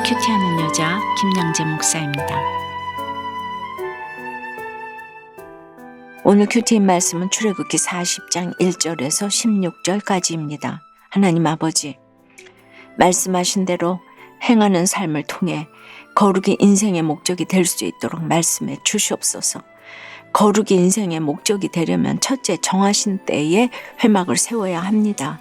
큐티하는 여자 김양재 목사입니다. 오늘 큐티인 말씀은 출애굽기 40장 1절에서 16절까지입니다. 하나님 아버지, 말씀하신 대로 행하는 삶을 통해 거룩이 인생의 목적이 될 수 있도록 말씀해 주시옵소서. 거룩이 인생의 목적이 되려면 첫째 정하신 때에 회막을 세워야 합니다.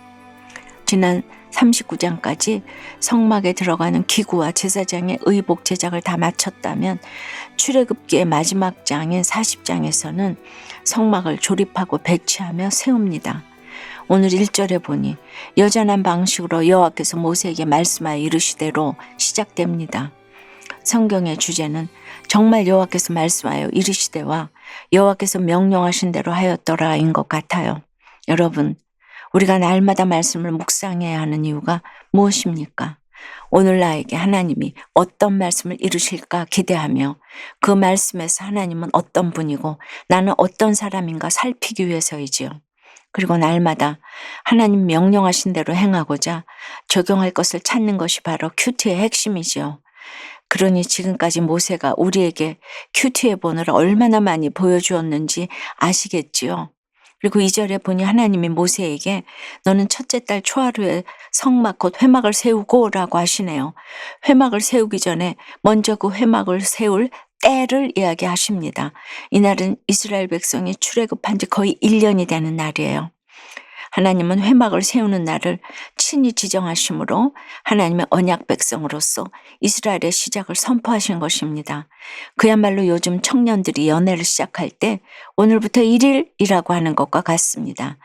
지난 39장까지 성막에 들어가는 기구와 제사장의 의복 제작을 다 마쳤다면 출애굽기의 마지막 장인 40장에서는 성막을 조립하고 배치하며 세웁니다. 오늘 1절에 보니 여전한 방식으로 여호와께서 모세에게 말씀하여 이르시되로 시작됩니다. 성경의 주제는 정말 여호와께서 말씀하여 이르시되와 여호와께서 명령하신 대로 하였더라인 것 같아요. 여러분, 우리가 날마다 말씀을 묵상해야 하는 이유가 무엇입니까? 오늘 나에게 하나님이 어떤 말씀을 이루실까 기대하며 그 말씀에서 하나님은 어떤 분이고 나는 어떤 사람인가 살피기 위해서이지요. 그리고 날마다 하나님 명령하신 대로 행하고자 적용할 것을 찾는 것이 바로 큐티의 핵심이지요. 그러니 지금까지 모세가 우리에게 큐티의 본을 얼마나 많이 보여주었는지 아시겠지요. 그리고 2절에 보니 하나님이 모세에게 너는 첫째 달 초하루에 성막 곧 회막을 세우고 라고 하시네요. 회막을 세우기 전에 먼저 그 회막을 세울 때를 이야기하십니다. 이날은 이스라엘 백성이 출애굽한 지 거의 1년이 되는 날이에요. 하나님은 회막을 세우는 날을 친히 지정하심으로 하나님의 언약 백성으로서 이스라엘의 시작을 선포하신 것입니다. 그야말로 요즘 청년들이 연애를 시작할 때 오늘부터 1일이라고 하는 것과 같습니다.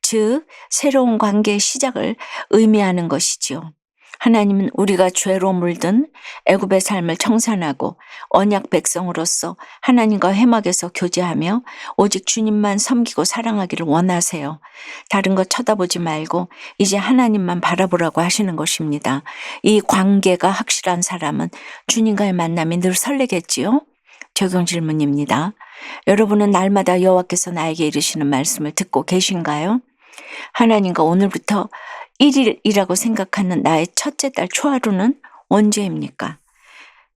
즉 새로운 관계의 시작을 의미하는 것이지요. 하나님은 우리가 죄로 물든 애굽의 삶을 청산하고 언약 백성으로서 하나님과 회막에서 교제하며 오직 주님만 섬기고 사랑하기를 원하세요. 다른 것 쳐다보지 말고 이제 하나님만 바라보라고 하시는 것입니다. 이 관계가 확실한 사람은 주님과의 만남이 늘 설레겠지요? 적용 질문입니다. 여러분은 날마다 여호와께서 나에게 이르시는 말씀을 듣고 계신가요? 하나님과 오늘부터 1일이라고 생각하는 나의 첫째 달 초하루는 언제입니까?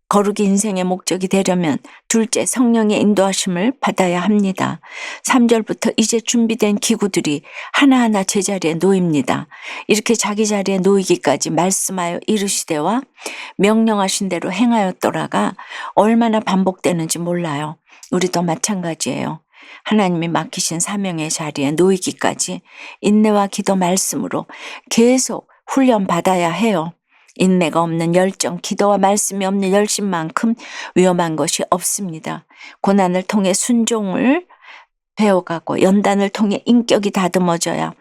거룩이 인생의 목적이 되려면 둘째 성령의 인도하심을 받아야 합니다. 3절부터 이제 준비된 기구들이 하나하나 제자리에 놓입니다. 이렇게 자기 자리에 놓이기까지 말씀하여 이르시되와 명령하신 대로 행하였더라가 얼마나 반복되는지 몰라요. 우리도 마찬가지예요. 하나님이 맡기신 사명의 자리에 놓이기까지 인내와 기도 말씀으로 계속 훈련받아야 해요. 인내가 없는 열정, 기도와 말씀이 없는 열심만큼 위험한 것이 없습니다. 고난을 통해 순종을 배워가고 연단을 통해 인격이 다듬어져야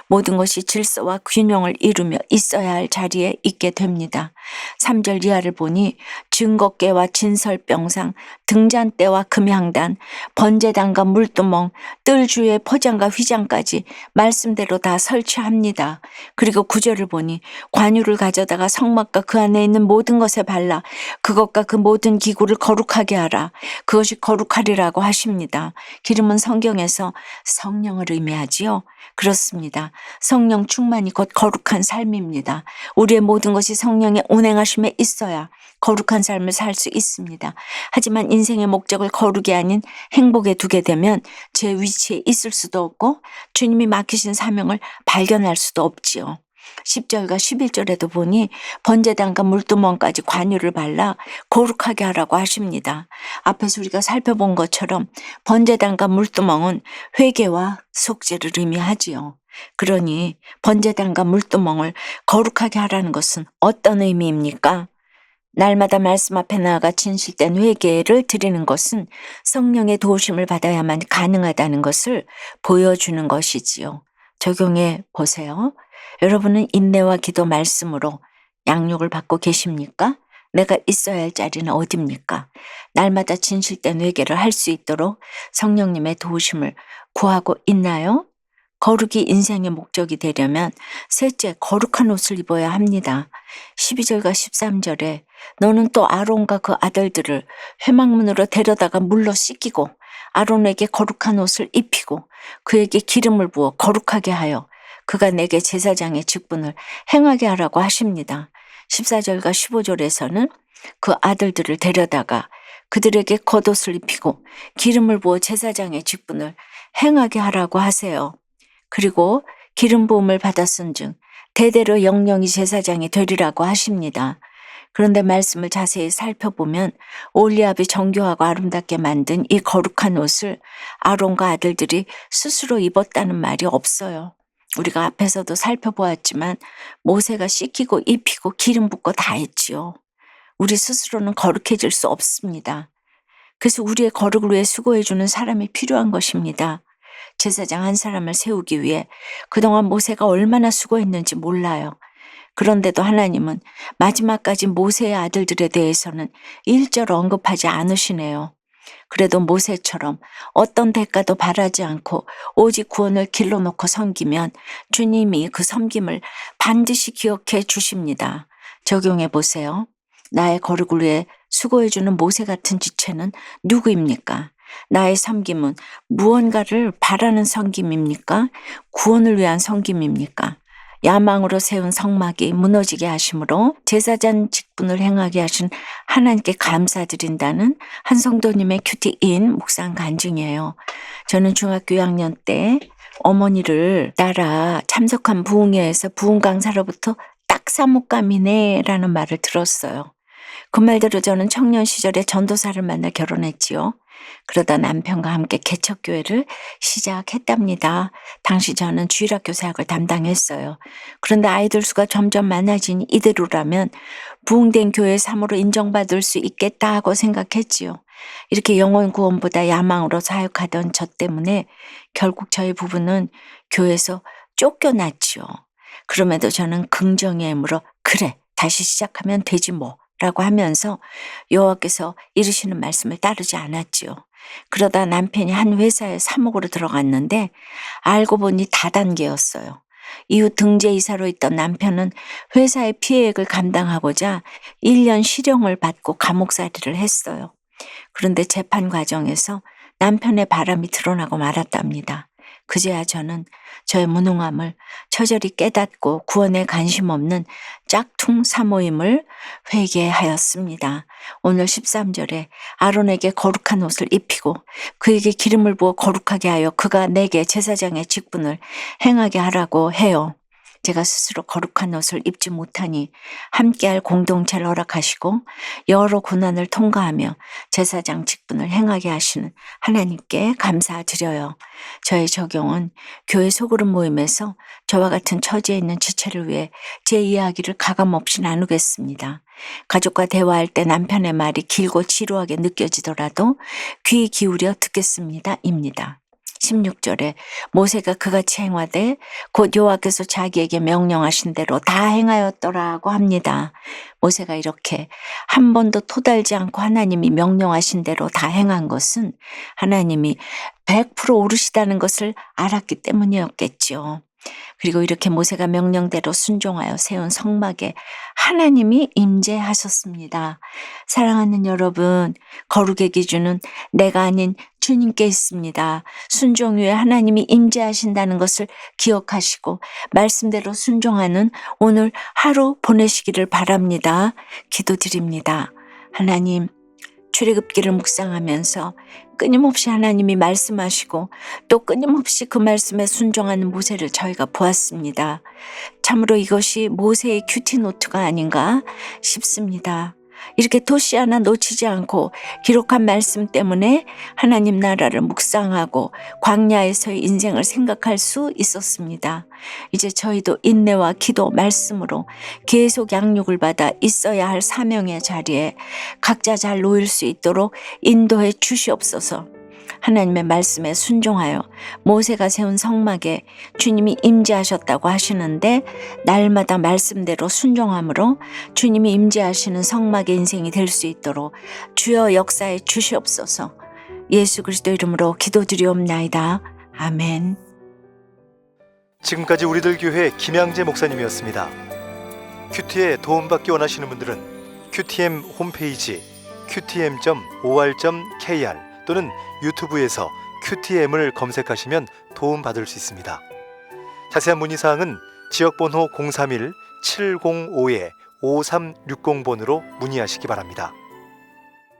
모든 것이 질서와 균형을 이루며 있어야 할 자리에 있게 됩니다. 3절 이하를 보니 증거궤와 진설병상, 등잔대와 금향단, 번제단과 물두멍, 뜰 주위의 포장과 휘장까지 말씀대로 다 설치합니다. 그리고 9절을 보니 관유를 가져다가 성막과 그 안에 있는 모든 것에 발라 그것과 그 모든 기구를 거룩하게 하라. 그것이 거룩하리라고 하십니다. 기름은 성경에서 성령을 의미하지요. 그렇습니다. 성령 충만이 곧 거룩한 삶입니다. 우리의 모든 것이 성령의 운행하심에 있어야 거룩한 삶을 살 수 있습니다. 하지만 인생의 목적을 거룩이 아닌 행복에 두게 되면 제 위치에 있을 수도 없고 주님이 맡기신 사명을 발견할 수도 없지요. 10절과 11절에도 보니 번제단과 물두멍까지 관유를 발라 거룩하게 하라고 하십니다. 앞에서 우리가 살펴본 것처럼 번제단과 물두멍은 회개와 속죄를 의미하지요. 그러니 번제단과 물두멍을 거룩하게 하라는 것은 어떤 의미입니까? 날마다 말씀 앞에 나아가 진실된 회개를 드리는 것은 성령의 도우심을 받아야만 가능하다는 것을 보여주는 것이지요. 적용해 보세요. 여러분은 인내와 기도 말씀으로 양육을 받고 계십니까? 내가 있어야 할 자리는 어디입니까? 날마다 진실된 회개를 할 수 있도록 성령님의 도우심을 구하고 있나요? 거룩이 인생의 목적이 되려면 셋째, 거룩한 옷을 입어야 합니다. 12절과 13절에 너는 또 아론과 그 아들들을 회막문으로 데려다가 물로 씻기고 아론에게 거룩한 옷을 입히고 그에게 기름을 부어 거룩하게 하여 그가 내게 제사장의 직분을 행하게 하라고 하십니다. 14절과 15절에서는 그 아들들을 데려다가 그들에게 겉옷을 입히고 기름을 부어 제사장의 직분을 행하게 하라고 하세요. 그리고 기름 부음을 받았은즉 대대로 영영이 제사장이 되리라고 하십니다. 그런데 말씀을 자세히 살펴보면 올리압이 정교하고 아름답게 만든 이 거룩한 옷을 아론과 아들들이 스스로 입었다는 말이 없어요. 우리가 앞에서도 살펴보았지만 모세가 씻기고 입히고 기름 붓고 다 했지요. 우리 스스로는 거룩해질 수 없습니다. 그래서 우리의 거룩을 위해 수고해주는 사람이 필요한 것입니다. 제사장 한 사람을 세우기 위해 그동안 모세가 얼마나 수고했는지 몰라요. 그런데도 하나님은 마지막까지 모세의 아들들에 대해서는 일절 언급하지 않으시네요. 그래도 모세처럼 어떤 대가도 바라지 않고 오직 구원을 길로 놓고 섬기면 주님이 그 섬김을 반드시 기억해 주십니다. 적용해 보세요. 나의 거룩을 위해 수고해주는 모세 같은 지체는 누구입니까? 나의 섬김은 무언가를 바라는 섬김입니까? 구원을 위한 섬김입니까? 야망으로 세운 성막이 무너지게 하심으로 제사장 직분을 행하게 하신 하나님께 감사드린다는 한 성도님의 큐티인 묵상 간증이에요. 저는 중학교 2학년 때 어머니를 따라 참석한 부흥회에서 부흥 강사로부터 딱 사목감이네 라는 말을 들었어요. 그 말대로 저는 청년 시절에 전도사를 만나 결혼했지요. 그러다 남편과 함께 개척교회를 시작했답니다. 당시 저는 주일학교 사역을 담당했어요. 그런데 아이들 수가 점점 많아지니 이대로라면 부흥된 교회 3으로 인정받을 수 있겠다 하고 생각했지요. 이렇게 영혼 구원보다 야망으로 사역하던 저 때문에 결국 저희 부부는 교회에서 쫓겨났지요. 그럼에도 저는 긍정의 힘으로 그래 다시 시작하면 되지 뭐 라고 하면서 여호와께서 이르시는 말씀을 따르지 않았지요. 그러다 남편이 한 회사에 사목으로 들어갔는데 알고 보니 다단계였어요. 이후 등재이사로 있던 남편은 회사의 피해액을 감당하고자 1년 실형을 받고 감옥살이를 했어요. 그런데 재판 과정에서 남편의 바람이 드러나고 말았답니다. 그제야 저는 저의 무능함을 처절히 깨닫고 구원에 관심 없는 짝퉁 사모임을 회개하였습니다. 오늘 13절에 아론에게 거룩한 옷을 입히고 그에게 기름을 부어 거룩하게 하여 그가 내게 제사장의 직분을 행하게 하라고 해요. 제가 스스로 거룩한 옷을 입지 못하니 함께할 공동체를 허락하시고 여러 고난을 통과하며 제사장 직분을 행하게 하시는 하나님께 감사드려요. 저의 적용은 교회 소그룹 모임에서 저와 같은 처지에 있는 지체를 위해 제 이야기를 가감없이 나누겠습니다. 가족과 대화할 때 남편의 말이 길고 지루하게 느껴지더라도 귀 기울여 듣겠습니다. 입니다. 16절에 모세가 그같이 행하되 곧 여호와께서 자기에게 명령하신 대로 다 행하였더라고 합니다. 모세가 이렇게 한 번도 토달지 않고 하나님이 명령하신 대로 다 행한 것은 하나님이 100% 옳으시다는 것을 알았기 때문이었겠죠. 그리고 이렇게 모세가 명령대로 순종하여 세운 성막에 하나님이 임재하셨습니다. 사랑하는 여러분, 거룩의 기준은 내가 아닌 주님께 있습니다. 순종 위에 하나님이 임재하신다는 것을 기억하시고 말씀대로 순종하는 오늘 하루 보내시기를 바랍니다. 기도드립니다. 하나님, 출애굽기를 묵상하면서 끊임없이 하나님이 말씀하시고 또 끊임없이 그 말씀에 순종하는 모세를 저희가 보았습니다. 참으로 이것이 모세의 큐티노트가 아닌가 싶습니다. 이렇게 토시 하나 놓치지 않고 기록한 말씀 때문에 하나님 나라를 묵상하고 광야에서의 인생을 생각할 수 있었습니다. 이제 저희도 인내와 기도 말씀으로 계속 양육을 받아 있어야 할 사명의 자리에 각자 잘 놓일 수 있도록 인도해 주시옵소서. 하나님의 말씀에 순종하여 모세가 세운 성막에 주님이 임재하셨다고 하시는데 날마다 말씀대로 순종함으로 주님이 임재하시는 성막의 인생이 될 수 있도록 주여 역사해 주시옵소서. 예수 그리스도 이름으로 기도드리옵나이다. 아멘. 지금까지 우리들 교회 김양재 목사님이었습니다. 큐티에 도움받기 원하시는 분들은 QTM 홈페이지 qtm.or.kr 또는 유튜브에서 QTM을 검색하시면 도움받을 수 있습니다. 자세한 문의사항은 지역번호 031-705 5360번으로 문의하시기 바랍니다.